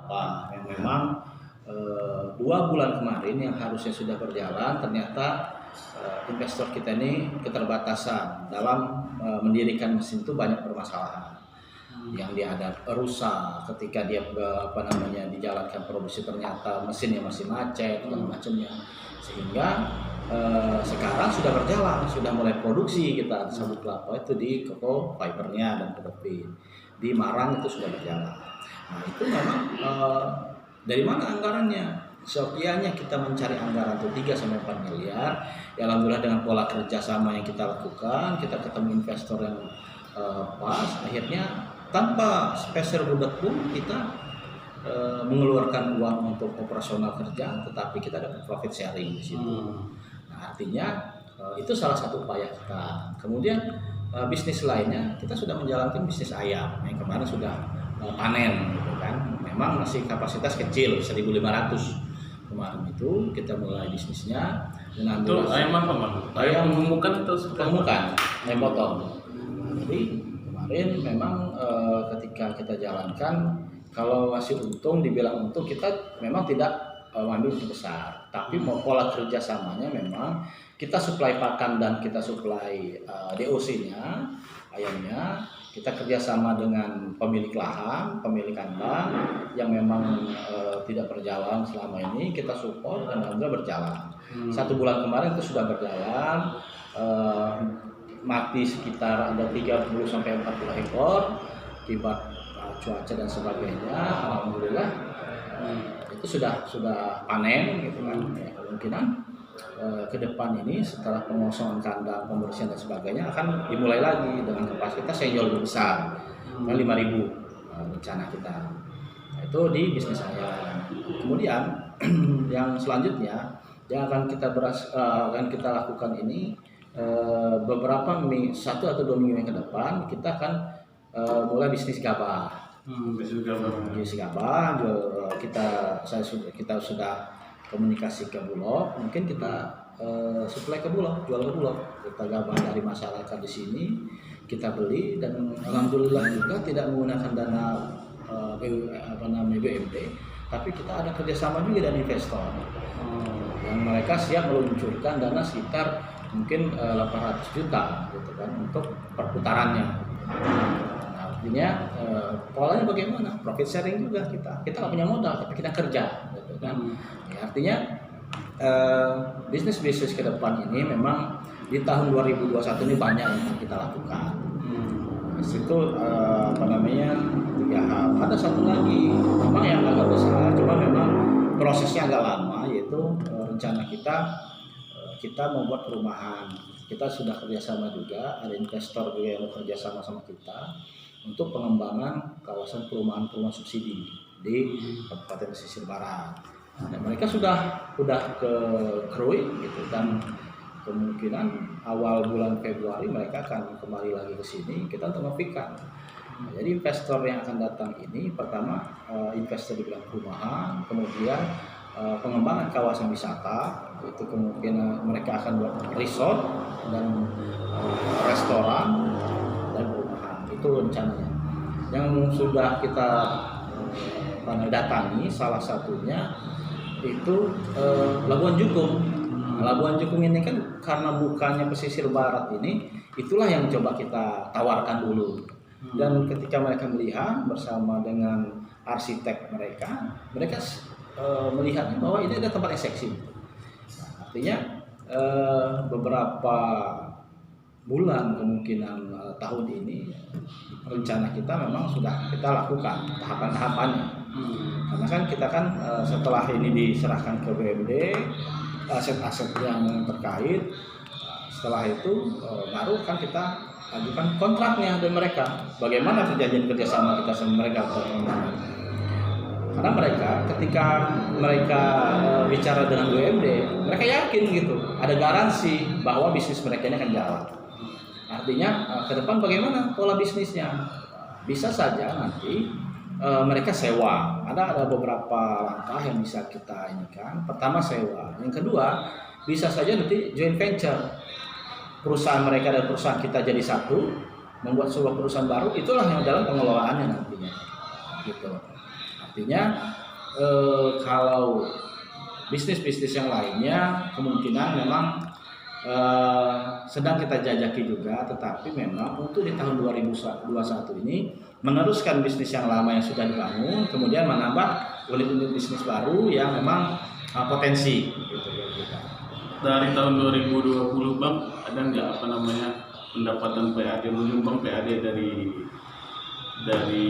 kelapa yang memang 2 bulan kemarin yang harusnya sudah berjalan, ternyata investor kita ini keterbatasan dalam mendirikan mesin itu, banyak permasalahan. Yang dia ada rusak ketika dia dijalankan produksi, ternyata mesinnya masih macet dan macamnya, sehingga sekarang sudah berjalan, sudah mulai produksi kita sabut kelapa itu di Koko Fibernya dan Pedofin di Marang itu sudah berjalan. Nah itu memang dari mana anggarannya? Sekiannya kita mencari anggaran itu 3-4 miliar. Ya alhamdulillah dengan pola kerjasama yang kita lakukan, kita ketemu investor yang pas, akhirnya tanpa spesial budak pun kita mengeluarkan uang untuk operasional kerja, tetapi kita dapat profit sharing di situ. Nah, artinya itu salah satu upaya kita. Kemudian bisnis lainnya kita sudah menjalankan bisnis ayam yang kemarin sudah panen, gitu kan. Memang masih kapasitas kecil 1.500 kemarin itu kita mulai bisnisnya. Itu ayam apa Bang? Ayam pemukan atau pemukan, ayam potong. Jadi kemarin memang ketika kita jalankan, kalau masih untung, dibilang untung, kita memang tidak ambil untung besar, tapi mau pola kerjasamanya memang kita supply pakan dan kita supply DOC-nya, ayamnya, kita kerjasama dengan pemilik lahan, pemilik kandang yang memang tidak berjalan selama ini, kita support dan alhamdulillah berjalan. 1 bulan kemarin itu sudah berjalan, mati sekitar ada 30-40 ekor akibat cuaca dan sebagainya. Alhamdulillah itu sudah panen gitu kan. Ya, kemungkinan ke depan ini setelah pengosongan kandang, pembersihan dan sebagainya akan dimulai lagi dengan kapasitas yang jauh lebih besar, 5.000 rencana kita. Nah, itu di bisnis ayam. Kemudian yang selanjutnya yang akan kita lakukan ini beberapa 1 atau 2 minggu yang ke depan kita akan mulai bisnis gabah. Bisnis gabah, kita sudah komunikasi ke Bulog, mungkin kita supply ke Bulog, jual ke Bulog. Kita gabah dari masyarakat di sini kita beli dan alhamdulillah juga tidak menggunakan dana BUMD, tapi kita ada kerjasama juga dengan investor. Yang mereka siap meluncurkan dana sekitar mungkin 800 juta gitu kan untuk perputarannya. Artinya polanya bagaimana? Profit sharing juga kita nggak punya modal tapi kita kerja, gitu kan? Ya, artinya bisnis ke depan ini memang di tahun 2021 ini banyak yang kita lakukan. Itu 3 hal. Ada satu lagi, memang yang agak besar, cuma memang prosesnya agak lama, yaitu rencana kita membuat perumahan. Kita sudah kerjasama juga, ada investor juga yang bekerja sama kita untuk pengembangan kawasan perumahan subsidi di Kabupaten Pesisir Barat. Dan mereka sudah ke Krui gitu, dan kemungkinan awal bulan Februari mereka akan kembali lagi ke sini kita untuk memfikan. Nah, jadi investor yang akan datang ini pertama investor di bidang perumahan, kemudian pengembangan kawasan wisata, itu kemungkinan mereka akan buat resort dan restoran dan perumahan. Itu rencananya. Yang sudah kita datangi salah satunya itu Labuan Jukung. Labuan Jukung ini kan karena bukannya pesisir barat ini, itulah yang coba kita tawarkan dulu. Dan ketika mereka melihat bersama dengan arsitek mereka melihatnya bahwa ini ada tempat yang seksi. Nah, artinya beberapa bulan kemungkinan tahun ini rencana kita memang sudah kita lakukan tahapan-tahapannya. Karena kan kita setelah ini diserahkan ke BUMD, aset-aset yang terkait, setelah itu baru kan kita ajukan kontraknya dari mereka. Bagaimana perjanjian kerjasama kita sama mereka? Karena mereka ketika mereka bicara dengan BUMD, mereka yakin gitu, ada garansi bahwa bisnis mereka ini akan jalan. Artinya ke depan bagaimana pola bisnisnya? Bisa saja nanti mereka sewa. Ada beberapa langkah yang bisa kita inikan. Pertama sewa. Yang kedua bisa saja nanti joint venture. Perusahaan mereka dan perusahaan kita jadi satu, membuat sebuah perusahaan baru. Itulah yang dalam pengelolaannya nantinya. Gitu. Artinya kalau bisnis-bisnis yang lainnya kemungkinan memang sedang kita jajaki juga, tetapi memang untuk di tahun 2021 ini meneruskan bisnis yang lama yang sudah dibangun, kemudian menambah unit-unit bisnis baru yang memang potensi gitu ya kita. Dari tahun 2020 Bang, ada nggak pendapatan PAD menyumbang PAD dari